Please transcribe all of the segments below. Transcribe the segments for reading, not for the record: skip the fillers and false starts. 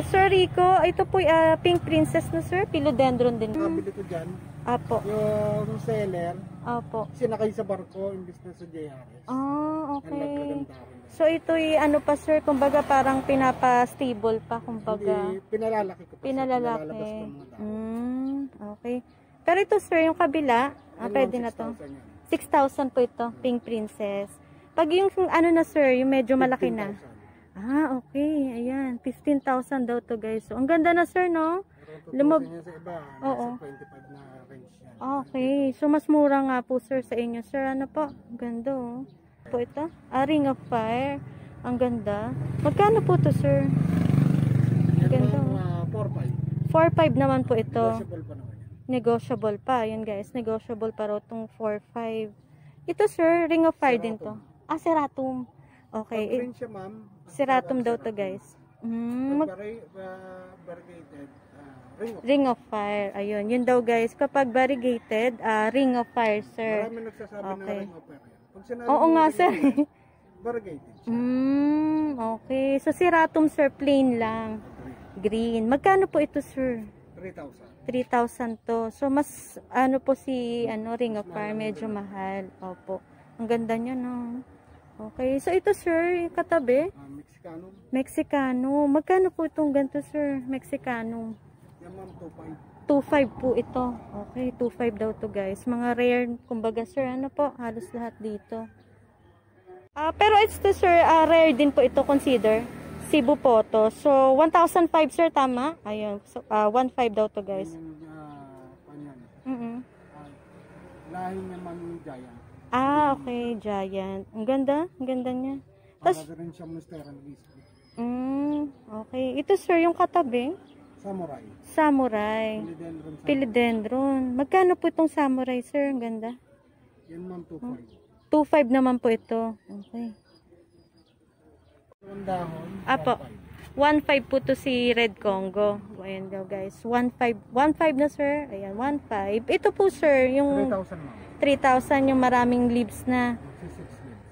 Sir Rico, ito po Pink Princess na sir, philodendron din. Nakabili ko dyan. Apo. Yung seller, Apo. sinakay sa barko, imbis na sa JRS. Ah, okay. So ito'y ano pa sir, kumbaga parang pinapa-stable pa, kumbaga. Hindi, pinalalaki ko pa. Pinalalaki. Okay. Pero ito sir, yung kabila, pwede na to. 6,000 po ito, Pink Princess. Pag yung ano na sir, yung medyo malaki na. Ah, okay. Ayan, 15,000 daw to guys. So, ang ganda na sir, no? Lumab sa iba, oo. 25 na range yan. Okay. So, mas mura nga po sir sa inyo. Sir, ano po? Ang ganda, oh. Po ito? Ring of Fire. Ang ganda. Magkano po to sir? Yan ganda. 4,500 4,500. naman po ito. Negotiable pa naman yan. Negotiable pa. Ayan guys, negotiable pa raw itong 4,500. Ito sir, Ring of Fire din to. Ah, Seratum. Okay. Pag rin siya ma'am. Seratum daw to guys. Variegated, Ring of Fire. Ayun. Yun daw guys. Kapag variegated, Ring of Fire sir. Marami nagsasabi na Ring of Fire. Oo nga sir. Variegated siya. Okay. So Seratum sir, plain lang. Green. Magkano po ito sir? 3,000. 3,000 to. So mas ano po si Ring of Fire, medyo mahal. Opo. Ang ganda niya no. Okay. So ito sir, yung katabi? Mexicano. Mexicano. Magkano po itong ganito sir? Mexicano. Yan ma'am, 2,500 po ito. Okay, 2,500 daw to guys. Mga rare, kumbaga sir, ano po, halos lahat dito. Pero ito sir, rare din po ito consider. Cebu Poto. So 1,500 sir, tama? Ayun. So 1,500 daw to guys. Lahi niya ma'am yung Giant. Okay, Giant. Ang ganda niya. Tapos rin siya Monstera ng whisky. Okay. Ito sir, yung katabi? Samurai. Philodendron. Magkano po itong Samurai sir? Ang ganda. Yan ma'am, 2,500. 2,500 naman po ito. Okay. Apo. 1,500 po to si Red Congo. Ayan daw guys. 1,500 na sir. Ayan, 1,500. Ito po sir, yung 3,000 ma'am. 3,000 yung maraming leaves na.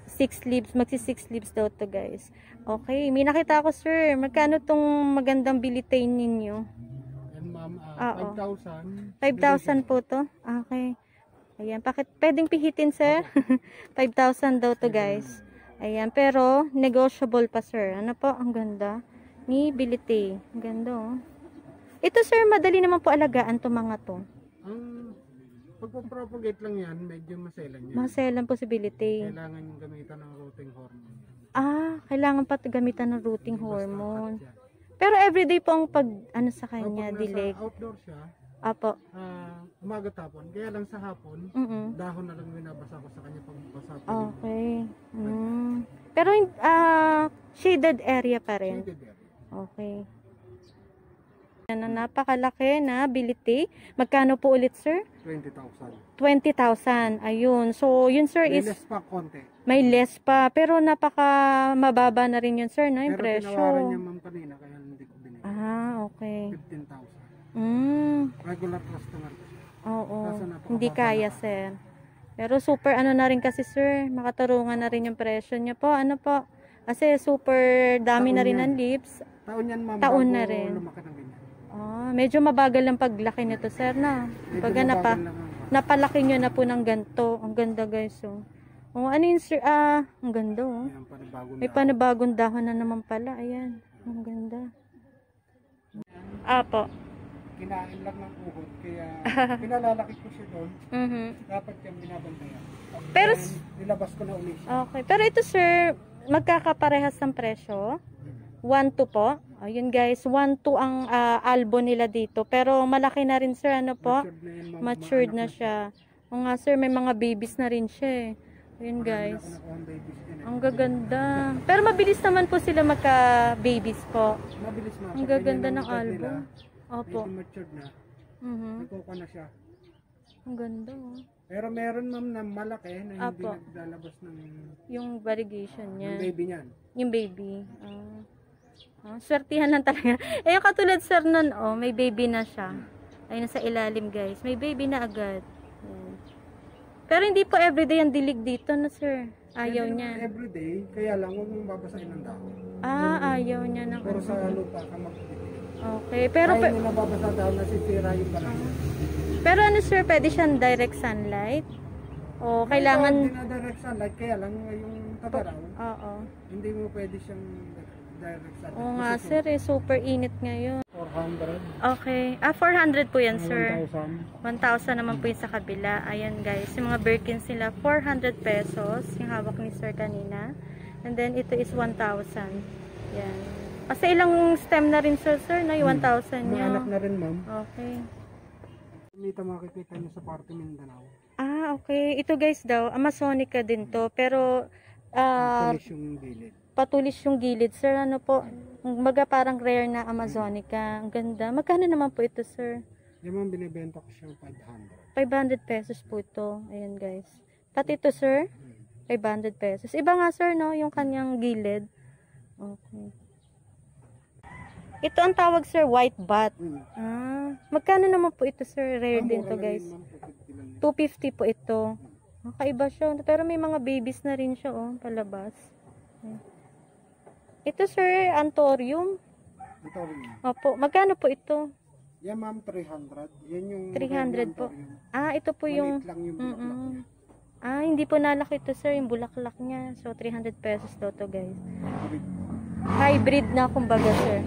6 leaves. Magsi 6 leaves daw to guys. Okay. May nakita ako sir. Magkano tong magandang bilitain ninyo? Yan ma'am, 5,000 po to. Okay. Ayan. Pwedeng pihitin sir? 5,000 daw to guys. Ayan. Pero negotiable pa sir. Ano po? Ang ganda. Ni bilite. Ang ganda oh. Ito sir, madali naman po alagaan to mga to. Pagpapropagate lang yan, medyo maselan yan. Maselan possibility. Kailangan yung gamitan ng rooting hormone. Kailangan pa gamitan ng rooting hormone. Pero everyday po ang ano sa kanya, dilig. Outdoor siya. Apo. Umaga tapon. Kaya lang sa hapon, dahon na lang binabasa ko sa kanya pag basa pa. Okay. Pero shaded area pa rin. Shaded area. Okay. Ano, napakalaki na ability. Magkano po ulit sir? 20,000. 20,000. Ayun. So, yun sir is... May less pa konti. May less pa. Pero napaka mababa na rin yun sir, no? Yung presyo. Pero tinawaran niya ma'am kanina, kaya hindi ko binigay. Okay. 15,000. Regular customer ko siya. Oo. Hindi kaya sir. Pero super ano na rin kasi sir. Makatarungan na rin yung presyo niya po. Ano po? Kasi super dami na rin ng leaves. Taon yan ma'am. Taon na rin. Lumaki ng ganyan. Medyo mabagal ang paglaki nito sir na. Pag napalaki nyo na po ng ganto. Ang ganda guys oh. Ano yun sir? Ang ganda oh. May panibagong dahon na naman pala. Ayan. Ang ganda. Apo. Kinain lang ng uhod. Kaya pinalalaki ko siya doon. Dapat yung binabantayan. Pero nilabas ko na ulit siya. Okay. Pero ito sir, magkakaparehas ng presyo. 1,2 po. Ayun guys, 1,2 ang albo nila dito. Pero malaki na rin sir, ano po? Matured na siya. O nga sir, may mga babies na rin siya eh. Ayun guys. Ang gaganda. Pero mabilis naman po sila magka-babies po. Mabilis na. Ang gaganda ng albo. Opo. Matured na. Nagkuka na siya. Ang ganda oh. Pero meron ma'am na malaki na hindi naglalabas ng... Yung variegation niya. Yung baby niyan. Yung baby. Swertihan lang talaga. Yung katulad sir nun, may baby na siya. Ayun sa ilalim guys. May baby na agad. Ayan. Pero hindi po everyday ang dilig dito na sir. Ayaw niya. Everyday, kaya lang huwag mong babasahin ng dahon. Ayaw niya ng pero sa lupa ka magpipili. Okay, pero Kaya hindi nababasa dahil nasisira yung balat. pero ano sir, pwede siyang direct sunlight? O kailangan... Hindi na direct sunlight, kaya lang yung tagaraw, Oo. hindi mo pwede siyang direct sunlight. Oo nga sir, super init ngayon. 400. Okay. 400 po yan sir. 1,000. 1,000 naman po yung sa kabila. Ayan guys, yung mga Birkins nila, 400 pesos. Yung hawak ni sir kanina. And then ito is 1,000. Yan. Kasi ilang stem na rin sir, na yung 1,000 May nyo. anak na rin, ma'am. Okay. Dito makikita niyo sa parte Mindanao. Okay. Ito guys daw, Amazonica din to. Pero, Tulis yung gilid. patulis yung gilid. Sir, ano po? Maga parang rare na Amazonica. Ang ganda. Magkano naman po ito, sir? Yung ma'am, binibenta ko siyang 500. 500 pesos po ito. Ayan guys. Pati ito, sir? 500 pesos. Iba nga, sir, no? Yung kanyang gilid. Okay. Ito ang tawag, sir, white bat. Magkano naman po ito, sir? Rare din to, guys. 250 po ito. Kakaiba siya. Pero may mga babies na rin siya, oh, palabas. Ito, sir, Anthurium. Opo. Magkano po ito? Yan, ma'am, 300. Yan yung 300 po. Ito po yung... Maliit lang yung bulaklak niya. Hindi po nalaki ito, sir, yung bulaklak niya. So, 300 pesos daw to, guys. Hybrid na, kumbaga, sir.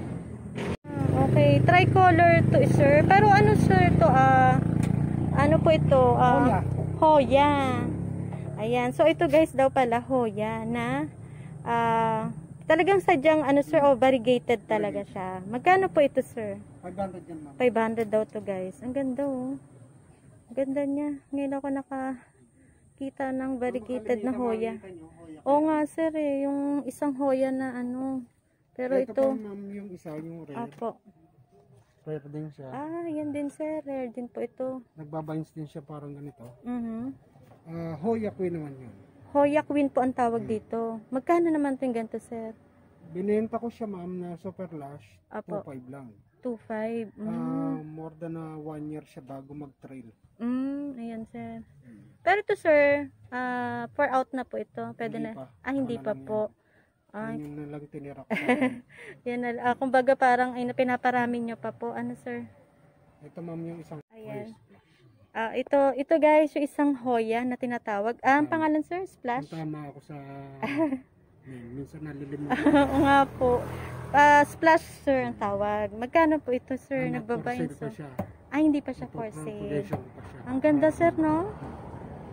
Okay, tricolor to, sir. Pero ano, sir, to, ano po ito? Hoya. Ayan. So, ito, guys, daw pala, Hoya na, talagang sadyang, ano, sir, variegated talaga siya. Magkano po ito, sir? 500 yan, ma'am. 500 daw to, guys. Ang ganda, oh. Ang ganda niya. Ngayon ako nakakita ng variegated na Hoya. Oo nga, sir, yung isang Hoya na, ano, pero ito po, ma'am, yung isa, yung rare. Apo. Rare din siya. Yan din, sir. Rare din po ito. Nagbabines din siya parang ganito. Mhm. Hoya Queen naman yun. Hoya Queen po ang tawag dito. Magkano naman ito yung ganito, sir? Binenta ko siya, ma'am, na super lush. Apo. 2.5 lang. 2.5. More than 1 year siya bago mag-trail. Ayan, sir. Pero ito, sir, for out na po ito. Pwede Hindi na. pa. Hindi Wala pa lang po. Yan yung nalang tinira ko. Yan na. Kumbaga parang pinaparami nyo pa po. Ano, sir? Ito, ma'am, yung isang Ayan. Ito guys, yung isang Hoya na tinatawag. Ang pangalan, sir? Splash? Tama ako sa... minsan nalilimutan. Oo nga po. Splash, sir, ang tawag. Magkano po ito, sir? Nagbabayin, sir? Hindi pa siya for sale. Ang ganda, sir, no?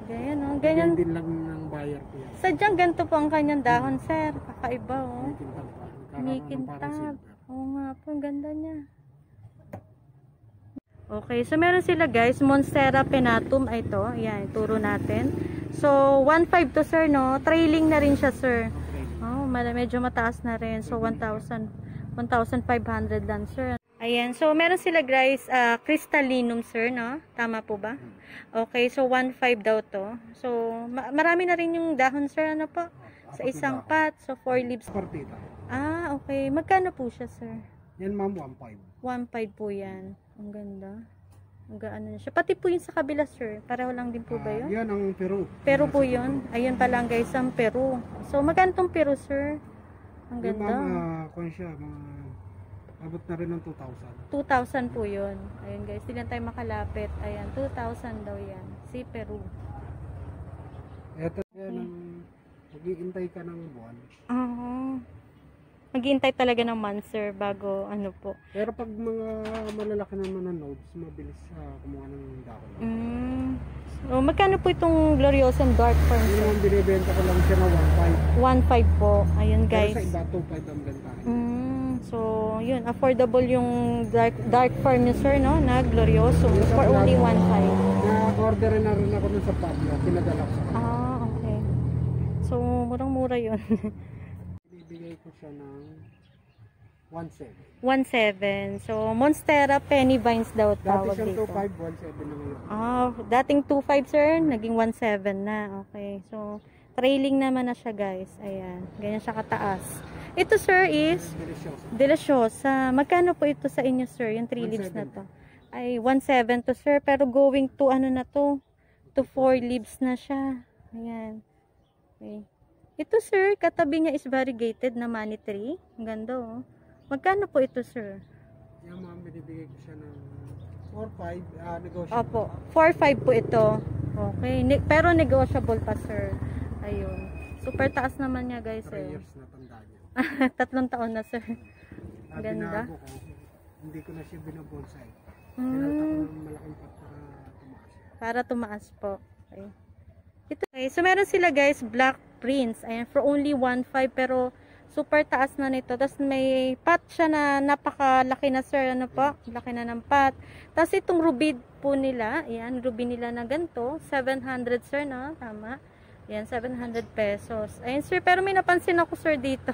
Ganyan, no? Ganyan. Din lang ng buyer ko yan. Sadyang ganito po ang kanyang dahon, sir. Kakaiba, oh. Mikintab. Oo nga po, ang ganda niya. Okay, so meron sila guys, Monstera penatum, ito, ayan, ituro natin. So, 1.5 to, sir, no? Trailing na rin siya, sir. Medyo mataas na rin. So, 1,500 lang, sir. Ayan, so meron sila guys, crystallinum, sir, no? Tama po ba? Okay, so 1.5 daw to. So, marami na rin yung dahon, sir, ano po? Sa isang pot, so 4 leaves. Partita. Okay. Magkano po siya, sir? Yan, ma'am, 1.5. 1.5 po yan. Ang ganda. Ang gaano na siya. Pati po yung sa kabila, sir. Pareho lang din po ba yun? Yan ang Peru. Peru po yun. Ayun pa lang guys, ang Peru. So, magkano tong Peru, sir? Ang ganda. Kung siya, abot na rin ng 2,000. 2,000 po yun. Ayun guys, hindi na tayo makalapit. Ayan, 2,000 daw yan. Si Peru. Ito yan ang mag-iintay ka ng buwan. Maghihintay talaga ng month, sir, bago ano po. Pero pag mga malalaki naman na nodes, mabilis kumuha ng dahon. So, magkano po itong Gloriosum Dark Fern? Yung binibenta ko lang siya na 1.5 po. Ayun guys. Pero sa iba, 2.5 ang bentahin. So, yun. Affordable yung dark Fern niyo, sir, no? Na Gloriosum. For only 1.5. Na-order na rin ako dun sa Pablo. Pinadala ko sa kanila. Okay. So, murang-mura yun. Ibigay ko siya ng 1.7. 1.7. So, Monstera Penny Vines daw tawag Dati dito. siyang 2.5, 1.7 na ngayon. Dating 2.5, sir. Naging 1.7 na. Okay. So, trailing naman na siya, guys. Ayan. Ganyan siya kataas. Ito, sir, is Deliciosa. Magkano po ito sa inyo, sir? Yung 3 leaves na to. Ay, 1.7 to, sir. Pero going to, ano na to? To 4 leaves na siya. Ayan. Okay. Ito, sir, katabi niya is variegated na money tree. Ang ganda, oh. Magkano po ito, sir? Yung mga binibigay ko siya ng 4-5, negotiable. Opo, 4-5 po ito. Okay, pero negotiable pa, sir. Ayun. Super taas naman niya, guys. 3 years na tanda niya. 3 taon na, sir. Ganda. Binago ko, hindi ko na siya binabonsai. Mm. Pinalta ko ng malaking pot para tumaas. Para tumaas po. Okay. Ito, okay. So, meron sila, guys, Black Prince. Ayan, for only 1.5 pero super taas na nito. Tapos may pot siya na napakalaki na, sir. Ano po? Laki na ng pot. Tapos itong ruby po nila. Ayan, ruby nila na ganito. 700, sir, no? Tama. Ayan, 700 pesos. Ayan, sir. Pero may napansin ako, sir, dito.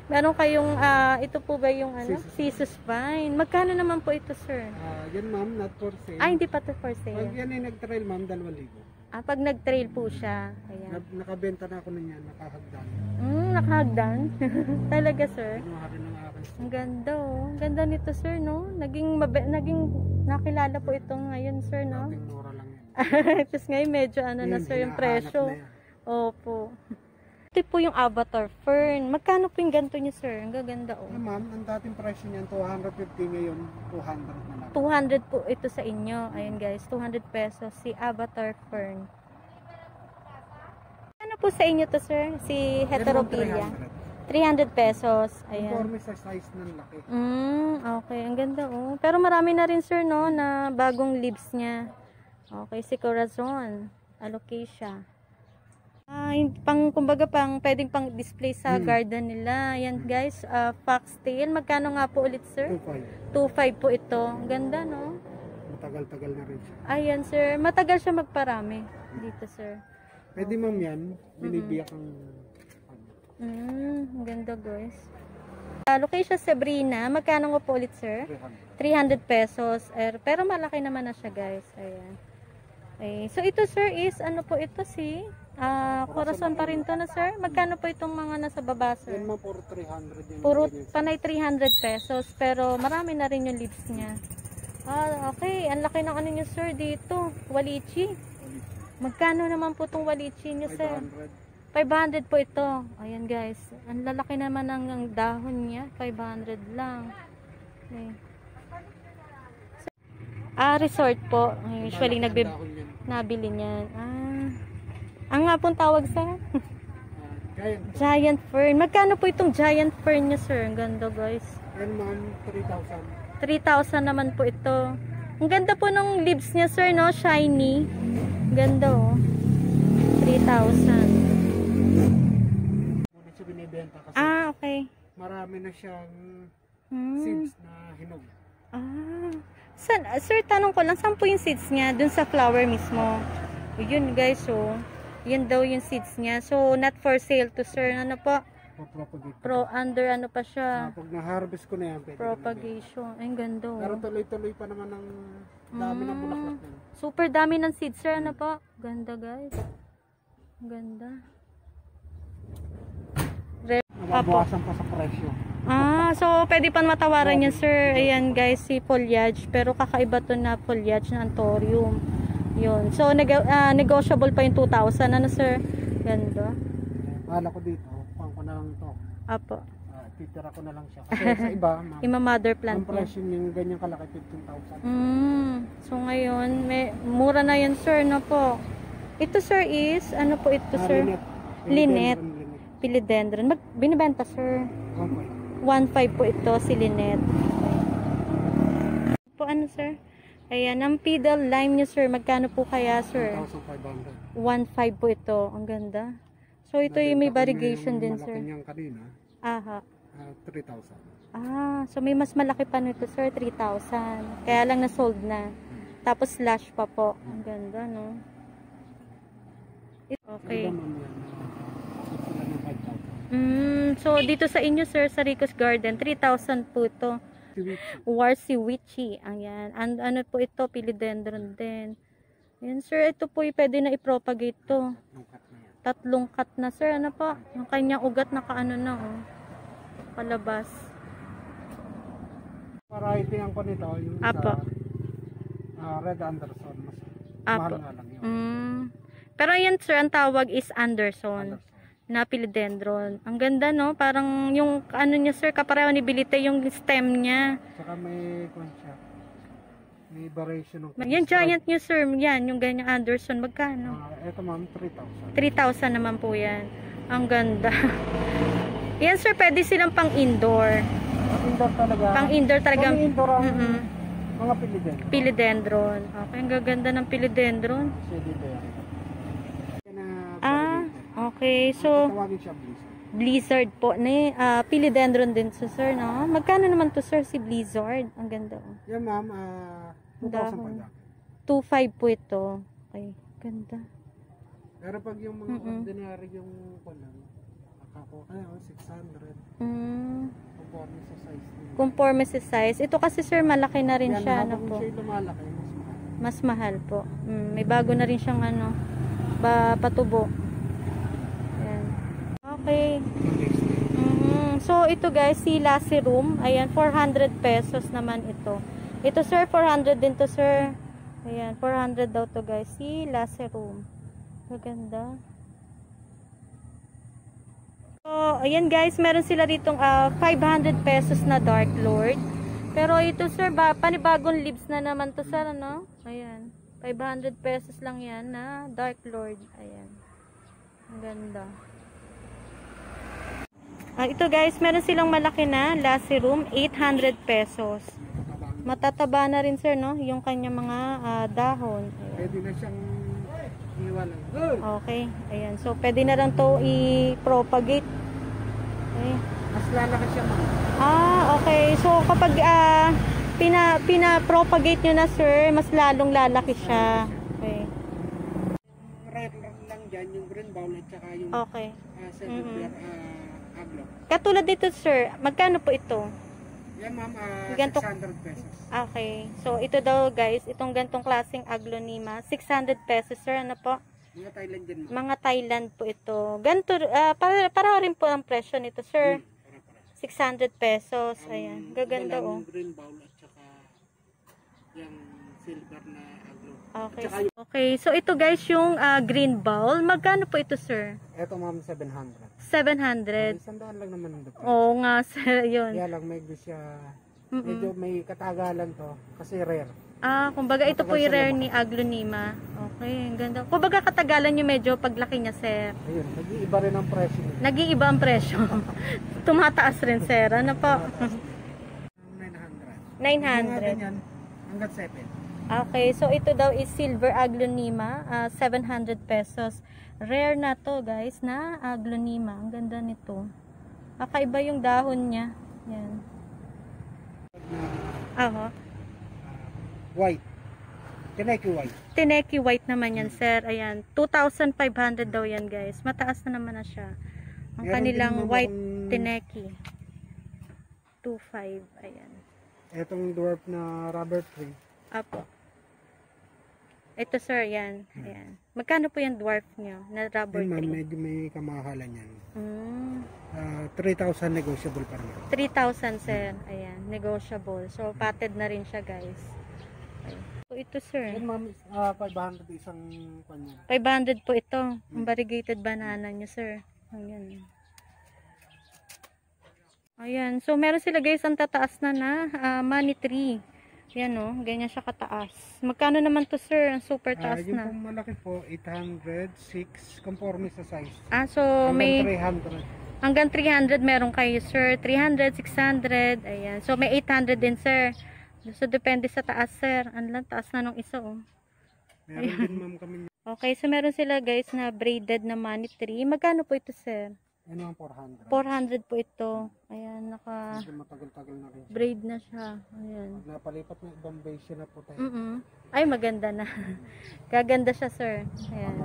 Meron kayong, ito po ba yung ano? Sisus Vine. Magkano naman po ito, sir? Yan, ma'am, not for sale. Hindi pa to for sale. Pag yan ay nag-trail, ma'am, 2,000. Pag nag-trail po siya. Ayan. Nakabenta na ako niyan, nakahagdan. Nakahagdan. Talaga, sir. Kinuha rin ng akin. Ang ganda, oh. Ang ganda nito, sir, no? Naging nakilala po ito ngayon, sir, no? Dating mura lang yan. Tapos ngayon, medyo ano na, sir, yung presyo. Opo. Ito po yung Avatar Fern. Magkano po yung ganito niya, sir? Ang gaganda, oh. Ma'am, ang dating presyo niyan, 250 ngayon, 200 na lang. 200 po ito sa inyo. Ayan, guys, 200 pesos si Avatar Fern. Ano po sa inyo to, sir? Si Heterophilia. 300 pesos. Ayan. Conforme sa size ng laki. Okay. Ang ganda, oh. Pero marami na rin, sir, no, na bagong leaves niya. Okay, si Corazon. Alocasia. Kumbaga pwedeng pang display sa garden nila. Ayan, guys, foxtail. Magkano nga po ulit, sir? 2.5 po ito. Ang ganda, no? Matagal-tagal na rin siya. Ayan, sir. Matagal siya magparami dito, sir. Pwede, ma'am, yan. Binibiyak ang... Ang ganda, guys. Alocasia Sabrina. Magkano nga po ulit, sir? 300 pesos. Pero malaki naman na siya, guys. Ayan. Okay. So, ito, sir, is, ano po ito, Corazon pa rin to na, sir? Magkano po itong mga nasa baba, sir? Yan, ma'am, puro 300 yan. Puro panay 300 pesos. Pero marami na rin yung leaves niya. Okay. Ang laki ng ano niyo, sir, dito. Walichi. Magkano naman po itong walichi niyo, sir? 500 po ito. Ayan, guys. Ang lalaki naman ng dahon niya. 500 lang. Okay. Resort po. Usually nabili niyan. Ang nga pong tawag sa Giant Fern. Magkano po itong Giant Fern niya, sir? Ang ganda, guys. Yan, ma'am, 3,000. 3,000 naman po ito. Ang ganda po ng leaves niya, sir, no? Shiny. Ganda, oh. 3,000. Muna siya binibenta kasi Okay. marami na siyang seeds na hinog. Sir, tanong ko lang, saan po yung seeds niya? Dun sa flower mismo. Yun, guys, oh. Yun daw yung seeds niya. So, not for sale to, sir. Ano po? Under ano pa siya? Pag na-harvest ko na yan, pwede Propagation. Ay, ganda, oh. pero tuloy-tuloy pa naman ng dami ng bulaklak na. Super dami ng seeds, sir. Ano po? Ganda, guys. Ganda. Nababawasan pa sa presyo. So pwede pa matawaran yan, sir. Ayan, guys, si foliage. Pero kakaiba to na foliage na anthurium. Yun. So negotiable pa yung 2,000. Ano, sir? Ganda. Bahala ko dito. Pang ko na lang to. Apo. Titira ko na lang siya. Kasi sa iba, Ima-mother plant ang presyo yung ganyan kalaki, 15,000. So ngayon, mura na yan, sir, na po. Ito, sir, is, ano po ito, sir? Lynette. Philodendron. Binibenta, sir. 1.5 po ito, si Lynette. Po, ano, sir? Ayan, ang pedal lime niya, sir. Magkano po kaya, sir? 1.5 po ito. Ang ganda. So, ito yung may variegation din, sir. Malaki niyang kanina. 3,000. So may mas malaki pa nito, sir, 3,000. Kaya lang na-sold na. Tapos slash pa po. Ang ganda, no? Okay. So dito sa inyo, sir, sa Rico's Garden, 3,000 po ito. Warsiwichi. Ayan. And ano po ito, philodendron din. Ayan, sir, ito po pwede na i-propagate to. 3 cut na, sir. Ano po? Yung kanyang ugat nakaano na, oh. Palabas. Variety ang ko nito, yung sa Red Anderson. Mas mahal nga lang yun. Pero yan, sir, ang tawag is Anderson. na philodendron. Ang ganda, no? Parang yung ano niya, sir, kapareho ni Bilite yung stem niya. Saka may siya. May variation ng Yung giant niya, sir, yan, yung ganyang Anderson, magkano? Ito ma'am, 3,000. 3,000 naman po yan. Ang ganda. Yan, sir, pwede silang pang indoor. Indoor talaga. Pang indoor talagang. Pang indoor ang mga philodendron. Philodendron. Okay, ang gaganda ng philodendron. Okay, so tawagin siya blizzard po ni philodendron din so sir, no? Magkano naman to sir si blizzard? Ang ganda. Yan ma'am, 2,000 pa. 2,500 po ito. Okay, ganda. Pero pag yung mga ordinary yung kulang, ako kaya 600. Conforme sa size niya. Conforme sa size. Ito kasi sir malaki na rin yan, siya, ano po. Siya lumalaki, mas mahal po. May bago na rin siyang ano, patubo. Ayan. Okay. So ito guys, si Lassie Room, ayan 400 pesos naman ito. Ito sir, 400 din to sir. Ayan, 400 daw to guys, si Lassie Room. Maganda. So, ayan guys, meron sila ditong 500 pesos na Dark Lord. Pero ito sir, panibagong leaves na naman to sir, ano? Ayan, 500 pesos lang yan na Dark Lord. Ayan. Ang ganda. Ito guys, meron silang malaki na Lassie Room, 800 pesos. Matataba na rin sir, no? Yung kanya mga dahon. Ayan. Pwede na siyang iwanan. Okay, ayan. So, pwede na lang to i-propagate. Okay. Mas lalaki siya ma'am. Okay. So, kapag pina-propagate nyo na sir, mas lalong lalaki siya. Okay. Red lang dyan, yung green bowl at saka yung silver aglo. Katulad dito sir, magkano po ito? Yan ma'am, 600 pesos. Okay. So, ito daw guys, itong gantong klaseng aglonema, 600 pesos sir, ano po? Mga Thailand din ma'am. Mga Thailand po ito. Ganito, para rin po ang presyo nito sir. 600 pesos. Ayan. Gaganda oh. Yung green bowl at saka yung silver na aglo. Okay. Okay. So, ito guys, yung green bowl. Magkano po ito sir? Ito ma'am, 700. 700. Sandaan lang naman ang dito. Oo nga sir, yun. Kaya lang medyo siya, medyo may katagalan to kasi rare. Kumbaga ito po yung rare ni aglonema. Okay, ang ganda. Kumbaga katagalan nyo medyo paglaki niya sir. Ayun, nag-iiba rin ang presyo. Nag-iiba ang presyo. Tumataas rin sir. Ano po? 900. 900. Hanggang 7. Okay, so ito daw is silver aglonema, 700 pesos. Rare na to guys, na aglonema. Ang ganda nito. Kakaiba yung dahon niya. Yan. White. Tineki white. Tineki white naman yan sir. Ayan, 2,500 daw yan guys. Mataas na naman na siya. Ang kanilang white tineki. 2,500. Ayan. Etong dwarf na rubber tree. Apo. Ito sir, yan. Ayan. Magkano po yung dwarf nyo na rubber tree? Medyo may kamahalan yan. 3,000 negotiable pa rin. 3,000 sir. Ayan, negotiable. So, potted na rin siya guys. Ayan. So, ito sir. Yan ma'am, 500 isang kanya. 500 po ito. Ang variegated banana nyo sir. Ayan. Ayan. So, meron sila guys ang tataas na money tree. Yan o, ganyan siya kataas. Magkano naman to sir? Ang super taas yung na. Yung malaki po, 800, 6, conforme sa size. So hanggang may 300. Hanggang 300 meron kayo sir. 300, 600. Ayan. So may 800 din sir. So depende sa taas sir. Ang lang taas na nung isa oh. Meron din ma'am kami. Okay, so meron sila guys na braided na money tree. Magkano po ito sir? Ano ang 400? 400 po ito. Ayan, matagal-tagal na rin. Braid na siya. Ayan. Napalipat ng ibang base na po tayo. Ay, maganda na. Gaganda siya, sir. Ayan.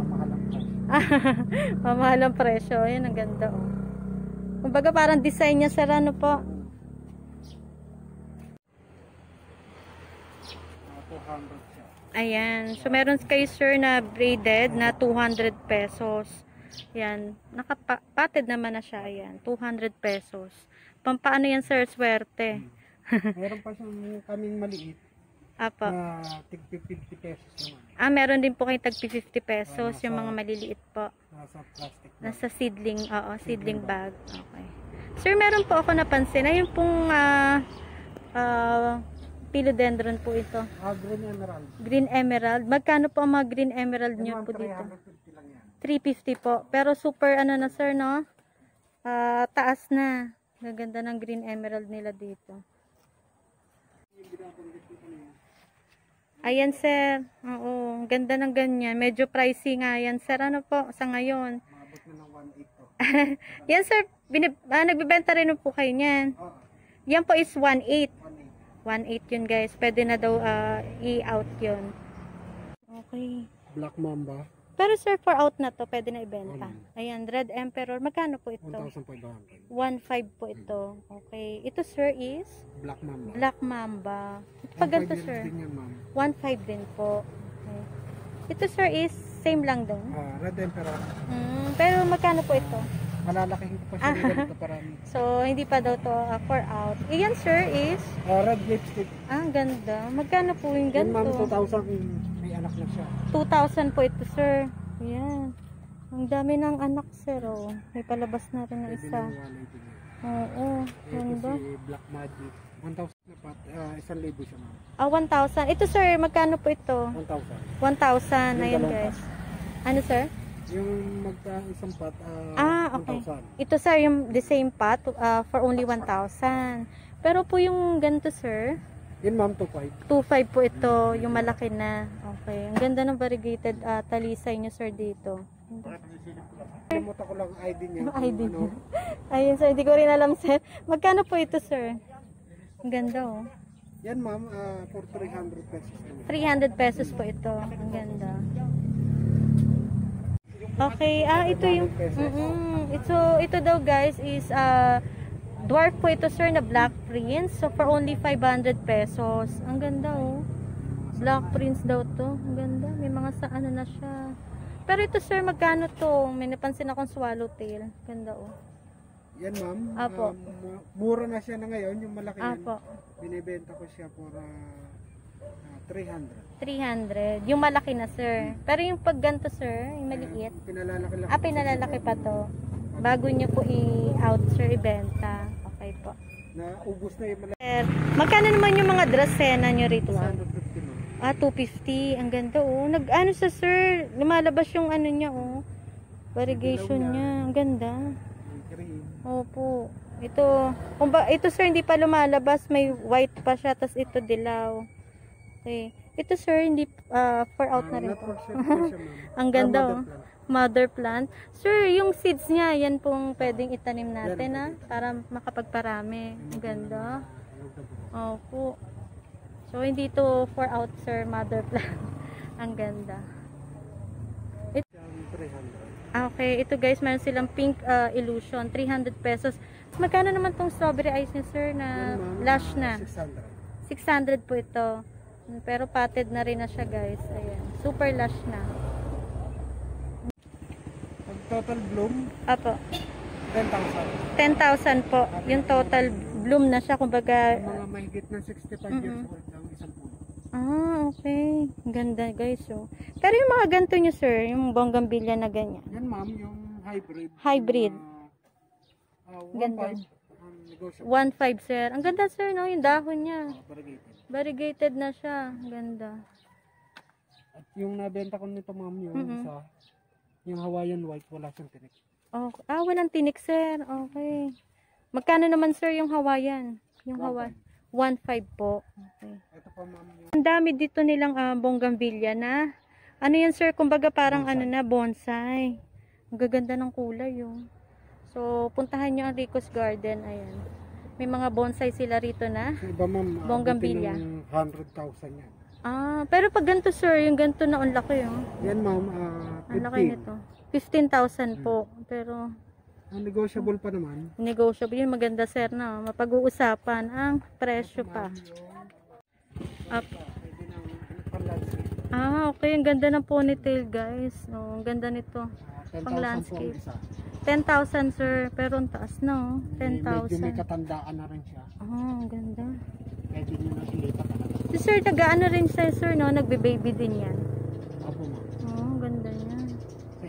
Mamahalang presyo. Ayan, ang ganda, oh. Kumbaga, parang design niya, sir, ano po? 200 siya. Ayan. So, meron kayo, sir, na braided na 200 pesos. Yan, nakapatid naman na siya. Ayan, 200 pesos. Pampaano yan sir? Swerte. Meron pa siyang kaming maliit. Apa. Na tig 50 pesos naman. Meron din po kayo tag 50 pesos, yung mga maliliit po. Nasa plastic bag. Nasa seedling, seedling bag. Okay. Sir, meron po ako napansin, ayun pong philodendron po ito. Green emerald. Green emerald. Magkano po ang mga green emerald nyo po dito? 350 lang yan. 350 po. Pero super ano na sir, no? Taas na. Gaganda ng green emerald nila dito. Ayan sir. Oo, ganda ng ganyan. Medyo pricey nga yan sir. Ano po sa ngayon? Mabot na ng 1.8 to. Yan sir, nagbibenta rin po kayo niyan. Yan po is 1.8. 1.8 yun guys. Pwede na daw i-out yun. Okay. Black mamba. Pero sir, for out na to, pwede na ibenta. Ayan, Red Emperor. Magkano po ito? 1,500. 1.5 po ito. Okay. Ito sir is? Black mamba. Black Mamba. Pag ganito sir? 1.5 din po. Okay. Ito sir is same lang din? Red Emperor. Pero magkano po ito? Malalaking ko pa siya ganito parang. So, hindi pa daw to for out. Iyan sir is? Red lipstick. Ang ganda. Magkano po yung ganito? Yan ma'am, 2,000. May anak na siya. 2,000 po ito sir. Ayan. Ang dami ng anak sir. Oh. May palabas na rin ng isa. Oo. Ganda. Si Black Magic. 1,000 na pat. 1,000 siya ma'am. 1,000. Ito sir, magkano po ito? 1,000. 1,000. Ayan guys. Ano sir? Yung isang pot, okay. 1,000. Ito sir, yung the same pot for only 1,000. Pero po yung ganito sir, Yun ma'am, 2.5. 2,500 po ito, yung malaki na. Okay. Ang ganda ng variegated talisay nyo sir dito. Limutan ko lang ID niya. ID niya. Ayun sir, hindi ko rin alam sir. Magkano po ito sir? Ang ganda oh. Yan ma'am, for 300 pesos. 300 pesos po ito. Ang ganda. Okay, ito yung ito daw guys is dwarf po ito sir na Black Prince. So for only 500 pesos. Ang ganda oh. Black Prince daw to. Ang ganda. May mga sa ano na siya. Pero ito sir, magkano to? May napansin akong swallowtail. Ganda oh. Yan ma'am. Apo. Mura na siya na ngayon. Yung malaki Apo. yan. Binibenta ko siya for 300. 300. Yung malaki na sir. Pero yung pag ganito sir, yung maliit. Pinalalaki lang. Pinalalaki pa to. Bago nyo po i-out sir, ibenta. Okay po. Naubos na yung malaki. Sir, magkano naman yung mga drasena nyo rito? 250 ma'am. 250. Ang ganda oh. Ano sa sir, lumalabas yung ano niya oh. Variegation niya. Ang ganda. Opo. Ito sir, hindi pa lumalabas. May white pa siya. Tapos ito dilaw. Okay. Ito sir, hindi for out na rin po. Ang ganda oh. Mother plant. Sir, yung seeds niya, yan pong pwedeng itanim natin para makapagparami. Ang ganda. Opo. So, hindi to for out sir, mother plant. Ang ganda. Okay, ito guys, meron silang pink illusion, 300 pesos. Magkano naman tong strawberry ice niya sir na lush na? 600 po ito. Pero potted na rin na siya guys. Ayan. Super lush na. Total bloom? Apo. 10,000. 10,000 po. Yung total bloom na siya. Kumbaga, mga mahigit ng 65 years old ang isang puno. Okay. Ganda guys. Oh. Pero yung mga ganito nyo sir, yung bonggambilya na ganyan. Yan ma'am, yung hybrid. Hybrid. 1.5. Ganda. 1.5 sir. Ang ganda sir, no? Yung dahon niya. Variegated na siya. Ang ganda. At yung nabenta ko nito ma'am, yung isa, yung Hawaiian white, wala siyang tinik. Okay. Walang tinik sir. Okay. Magkano naman sir yung Hawaiian? Yung Hawaiian. 1.5 po. Okay. Ito pa ma'am yung... Ang dami dito nilang bonggambilya na. Ano yan sir? Kumbaga parang bonsai. Bonsai. Ang gaganda ng kulay yung. So, puntahan nyo ang Rico's Garden. Ayan. May mga bonsai sila rito na. Iba ma'am, bonggambilya. 100,000 yan. Pero pag ganito sir, yung ganito na ang laki yung. Yan ma'am, 15. Ang laki nito. 15,000 po. Pero negotiable pa naman. Negotiable. Yun maganda sir na. Mapag-uusapan ang presyo pa. Up. Okay. Ang ganda ng ponytail guys. Ang ganda nito. Pang landscape. 10,000 sir. Pero ang taas no. 10,000. Medyo may katandaan na rin siya. Ang ganda. Pwede nyo na ilipat talaga. Si sir, nag-ano rin siya sir no. Nagbe-baby din yan.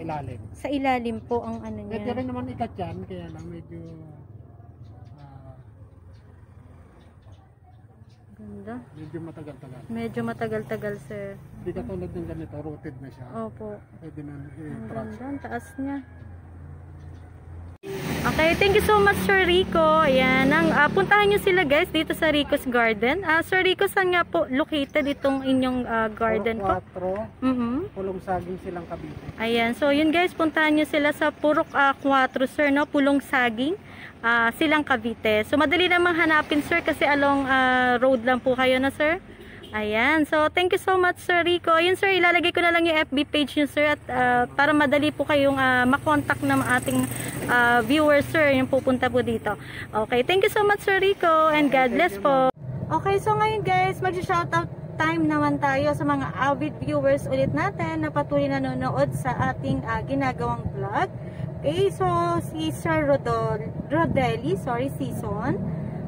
ilalim. Sa ilalim po ang ano Pwede niya. rin naman ikat yan, kaya lang medyo Ganda. medyo matagal-tagal. Medyo matagal-tagal, sir. Hindi katulad ng ganito, rooted na siya. Opo. Pwede na Ang i-transfer. ganda, ang taas niya. Okay, thank you so much, Sir Rico. Ayan, puntahan nyo sila guys dito sa Rico's Garden. Sir Rico, saan nga po located itong inyong garden po? Purok 4, Pulong Saging Silang Cavite. Ayan, so yun guys, puntahan nyo sila sa Purok 4, sir, no? Pulong Saging, Silang Cavite. So madali namang hanapin, sir, kasi along road lang po kayo na, sir. Ayan, so thank you so much, Sir Rico. Ayun, sir, ilalagay ko na lang yung FB page nyo, sir, at para madali po kayong makontak ng ating viewers, sir, yung pupunta po dito. Okay, thank you so much, Sir Rico, and God bless po. Okay, so ngayon guys, mag-shoutout time naman tayo sa mga avid viewers ulit natin na patuloy nanonood sa ating ginagawang vlog. Okay, so si Sir Rodelli, Season.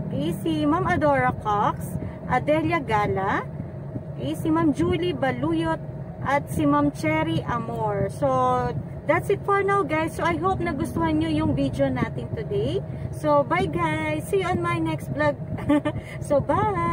Okay, si Ma'am Adora Cox, Adelia Gala, okay, si Ma'am Julie Baluyot, at si Ma'am Cherry Amor. So, that's it for now, guys. So, I hope nagustuhan nyo yung video natin today. So, bye guys! See you on my next vlog. So, bye!